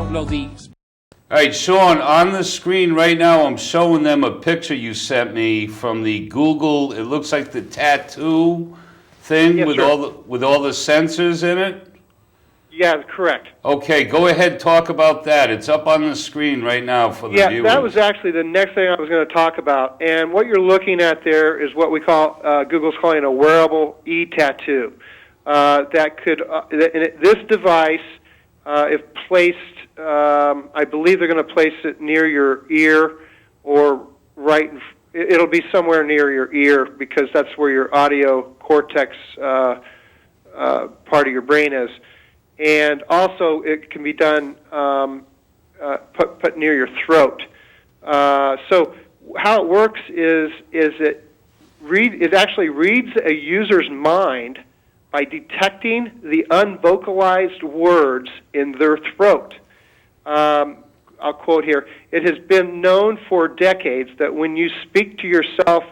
these. All right, Shawn, on the screen right now, I'm showing them a picture you sent me from the Google. It looks like the tattoo thing Yes, with sir. all the sensors in it. Yeah, correct. Okay, go ahead, talk about that. It's up on the screen right now for the viewers. Yeah, that was actually the next thing I was going to talk about. And what you're looking at there is what we call, Google's calling a wearable e-tattoo. That could, this device, if placed, I believe they're going to place it near your ear or it'll be somewhere near your ear because that's where your audio cortex part of your brain is. And also, it can be done put near your throat. So how it works is it actually reads a user's mind by detecting the unvocalized words in their throat. I'll quote here: "It has been known for decades that when you speak to yourself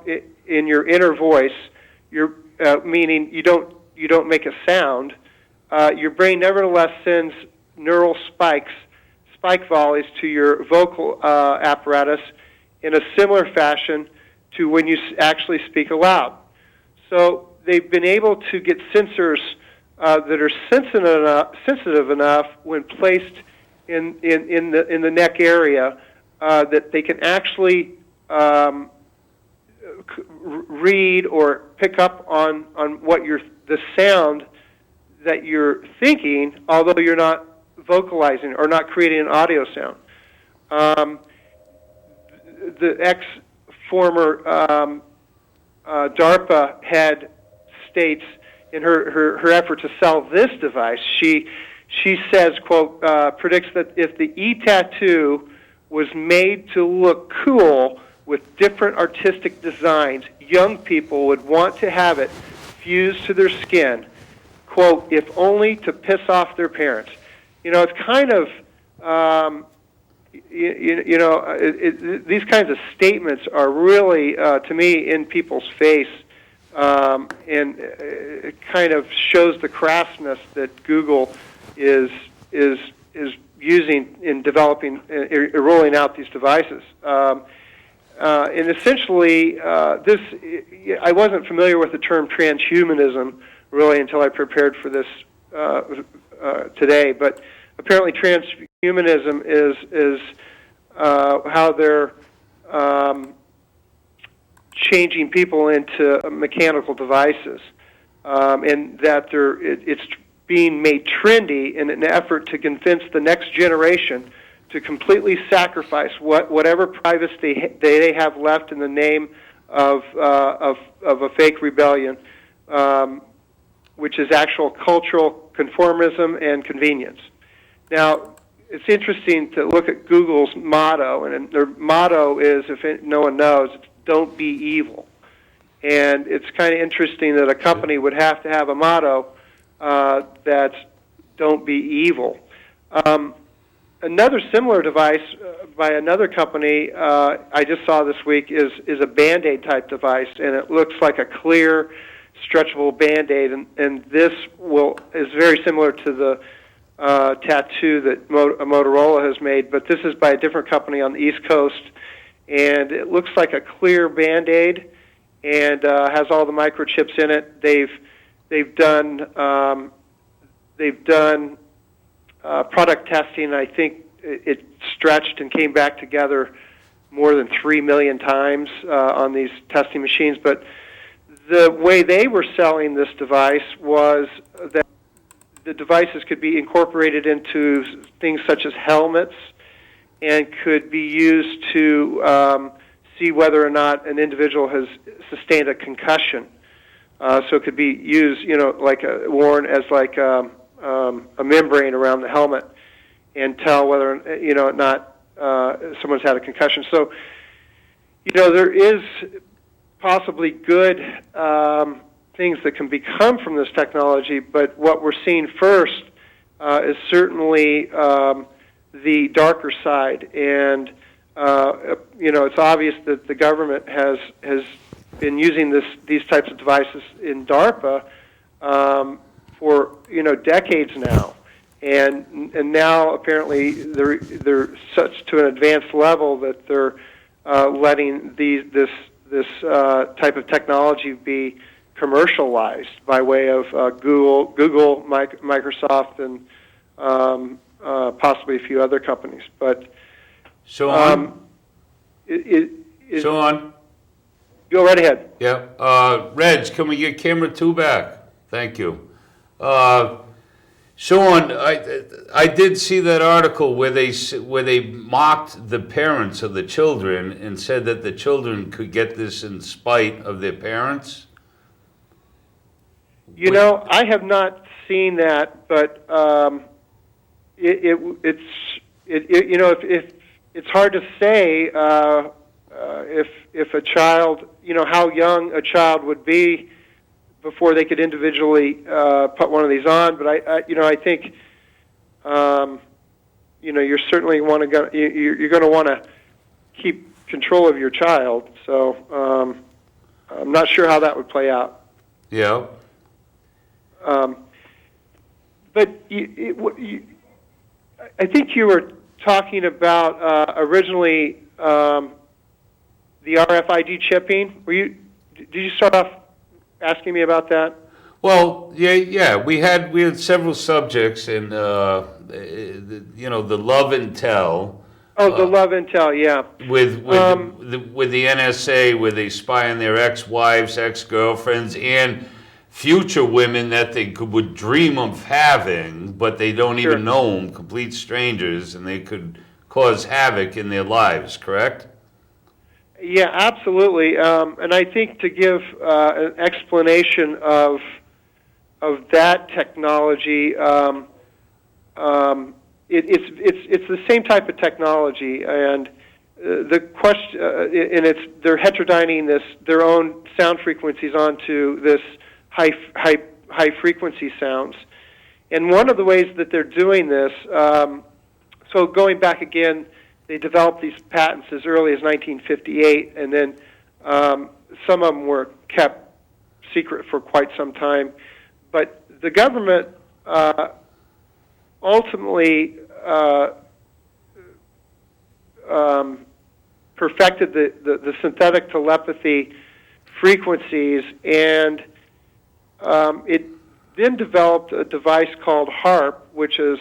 in your inner voice, meaning you don't make a sound." Your brain nevertheless sends neural spike volleys to your vocal apparatus in a similar fashion to when you actually speak aloud. So they've been able to get sensors that are sensitive enough when placed in the neck area that they can actually read or pick up on what the sound that you're thinking, although you're not vocalizing or not creating an audio sound. The ex-former DARPA head states in her effort to sell this device, she says, quote, predicts that if the e-tattoo was made to look cool with different artistic designs, young people would want to have it fused to their skin, quote, if only to piss off their parents. You know, it's kind of, these kinds of statements are really, to me, in people's face, and it kind of shows the crassness that Google is using in developing, rolling out these devices. And essentially, I wasn't familiar with the term transhumanism really until I prepared for this today. But apparently, transhumanism is how they're changing people into mechanical devices, and that it's being made trendy in an effort to convince the next generation to completely sacrifice whatever privacy they have left in the name of a fake rebellion. Which is actual cultural conformism and convenience. Now, it's interesting to look at Google's motto, and their motto is, if no one knows, it's "Don't be evil." And it's kind of interesting that a company would have to have a motto that's "Don't be evil." Another similar device by another company I just saw this week is a Band-Aid type device, and it looks like a clear, stretchable Band-Aid, and this is very similar to the tattoo that Motorola has made, but this is by a different company on the East Coast, and it looks like a clear Band-Aid and has all the microchips in it. They've done product testing, and I think it stretched and came back together more than 3 million times on these testing machines, but the way they were selling this device was that the devices could be incorporated into things such as helmets and could be used to see whether or not an individual has sustained a concussion. So it could be used, worn as like a membrane around the helmet and tell whether, or not someone's had a concussion. So, there is possibly good things that can become from this technology, but what we're seeing first is certainly the darker side, and it's obvious that the government has been using these types of devices in DARPA for decades now, and now apparently they're such to an advanced level that they're letting this type of technology be commercialized by way of Google, Microsoft, and possibly a few other companies. But Shawn, Shawn, go right ahead. yeah. Reg, can we get camera 2 back? Thank you. Shawn, I did see that article where they mocked the parents of the children and said that the children could get this in spite of their parents. You know, I have not seen that, but it's you know, if it's hard to say if a child, you know, how young a child would be before they could individually put one of these on. But I think you know, you're certainly you're going to want to keep control of your child. So I'm not sure how that would play out. Yeah. But I think you were talking about originally the RFID chipping. Did you start off asking me about that? Well, yeah. We had several subjects, and you know, the love and tell. Oh, the love and tell, yeah. With the NSA, where they spy on their ex-wives, ex-girlfriends, and future women that they would dream of having, but they don't even know them, complete strangers, and they could cause havoc in their lives, correct? Yeah, absolutely. And I think to give an explanation of that technology, it's the same type of technology, and the question, and they're heterodyning their own sound frequencies onto this high frequency sounds. And one of the ways that they're doing this, so going back again, they developed these patents as early as 1958, and then some of them were kept secret for quite some time. But the government ultimately perfected the synthetic telepathy frequencies, and it then developed a device called Haarp, which is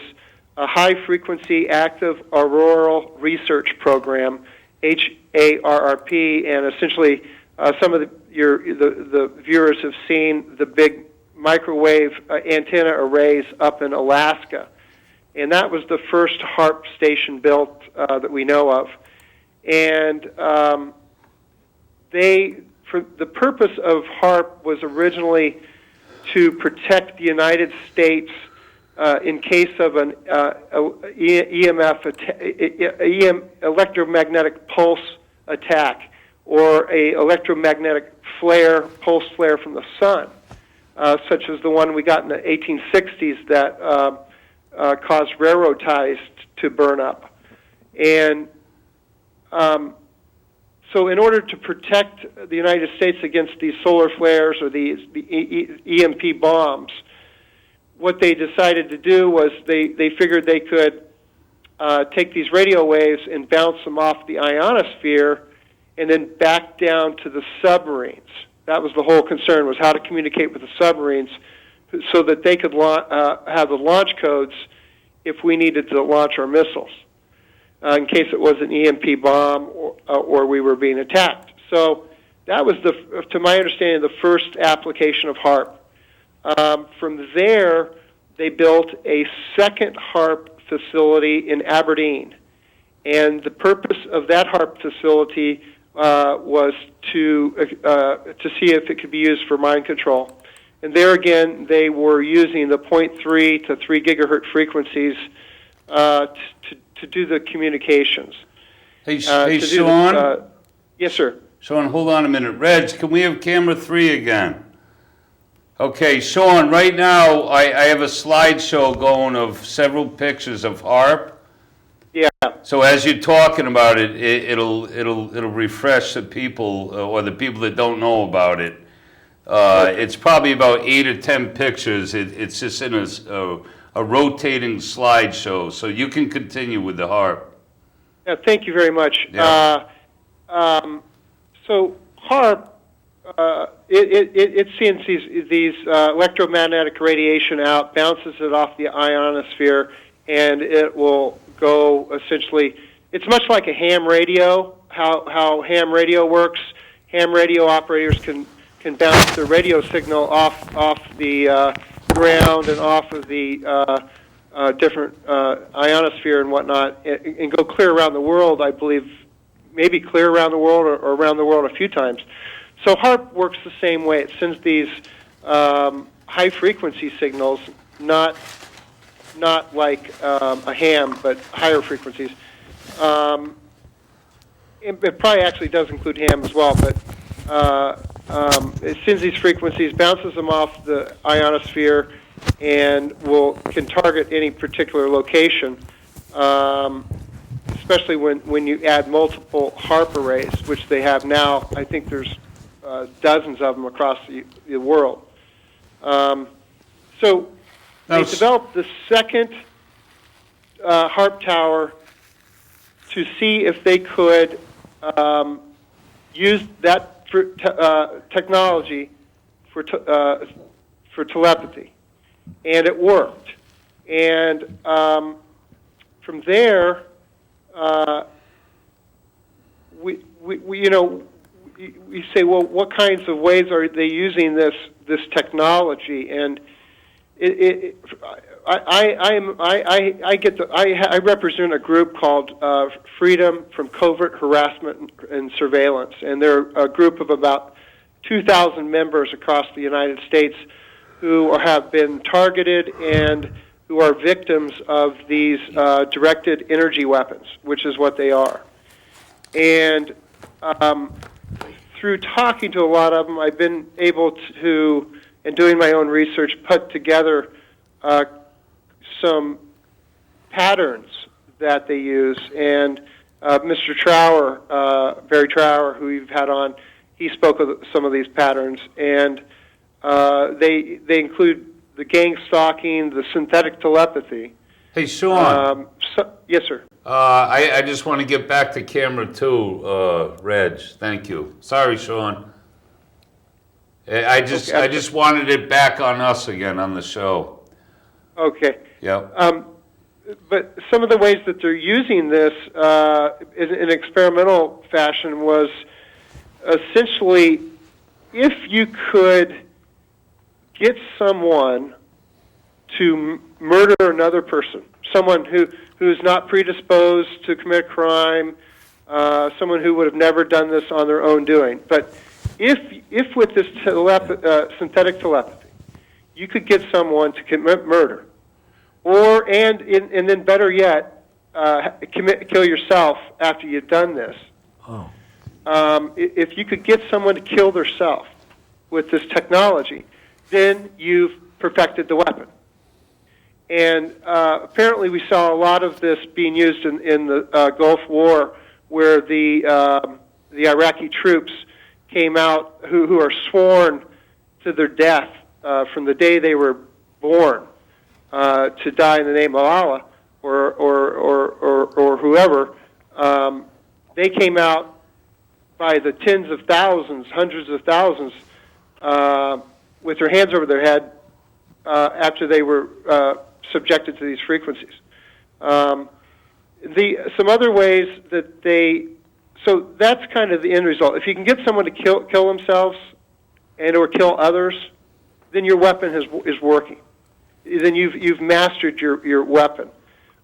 a high-frequency active auroral research program, HARRP, and essentially some of the viewers have seen the big microwave antenna arrays up in Alaska, and that was the first Haarp station built that we know of. And for the purpose of Haarp was originally to protect the United States in case of an electromagnetic pulse attack, or a electromagnetic pulse flare from the sun, such as the one we got in the 1860s that caused railroad ties to burn up. And so in order to protect the United States against these solar flares or the EMP bombs, what they decided to do was they figured they could take these radio waves and bounce them off the ionosphere and then back down to the submarines. That was the whole concern, was how to communicate with the submarines so that they could have the launch codes if we needed to launch our missiles, in case it was an EMP bomb or we were being attacked. So that was, to my understanding, the first application of Haarp. From there, they built a second Haarp facility in Aberdeen, and the purpose of that Haarp facility was to see if it could be used for mind control. And there again, they were using the 0.3 to 3 gigahertz frequencies to do the communications. Hey, Shawn? Yes, sir. Shawn, hold on a minute. Reg, can we have camera 3 again? Okay, Shawn, right now I have a slideshow going of several pictures of Haarp. Yeah. So as you're talking about it, it'll refresh the people, or the people that don't know about it. It's probably about 8 or 10 pictures. It's just in a a rotating slideshow. So you can continue with the Haarp. Yeah, thank you very much. Yeah. So Haarp, it sends these electromagnetic radiation out, bounces it off the ionosphere, and it will go essentially. It's much like a ham radio. How ham radio works. Ham radio operators can bounce their radio signal off the ground and off of the different ionosphere and whatnot, and go clear around the world. I believe maybe clear around the world or around the world a few times. So Haarp works the same way. It sends these high frequency signals, not like a ham, but higher frequencies. It probably actually does include ham as well, but it sends these frequencies, bounces them off the ionosphere, and can target any particular location, especially when you add multiple Haarp arrays, which they have now. I think there's dozens of them across the world. So they developed the second Haarp tower to see if they could use that technology for telepathy, and it worked. And from there, we say, well, what kinds of ways are they using this technology? And I represent a group called Freedom from Covert Harassment and Surveillance, and they're a group of about 2,000 members across the United States who have been targeted and who are victims of these directed energy weapons, which is what they are. And through talking to a lot of them, I've been able to, and doing my own research, put together some patterns that they use. And Mr. Trower, Barry Trower, who we've had on, he spoke of some of these patterns, and they include the gang stalking, the synthetic telepathy. Hey, Shawn. Yes, sir. I just want to get back to camera 2, Reg. Thank you. Sorry, Shawn. I just wanted it back on us again on the show. Okay. Yep. But some of the ways that they're using this in experimental fashion was essentially, if you could get someone to murder another person, someone who's not predisposed to commit crime, someone who would have never done this on their own doing. But if with this synthetic telepathy, you could get someone to commit murder, and then better yet, kill yourself after you've done this. Oh. If you could get someone to kill themselves with this technology, then you've perfected the weapon. And apparently we saw a lot of this being used in the Gulf War, where the Iraqi troops came out who are sworn to their death from the day they were born to die in the name of Allah or whoever. They came out by the tens of thousands, hundreds of thousands, with their hands over their head after they were subjected to these frequencies. Some other ways that so that's kind of the end result. If you can get someone to kill themselves or kill others, then your weapon is working. Then you've mastered your weapon.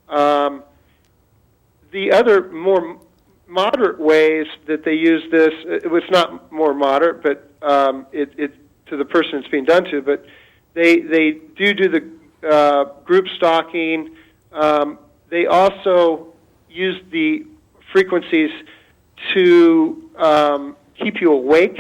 The other more moderate ways that they use this, it's not more moderate, but it to the person it's being done to, but they do the group stalking. They also use the frequencies to keep you awake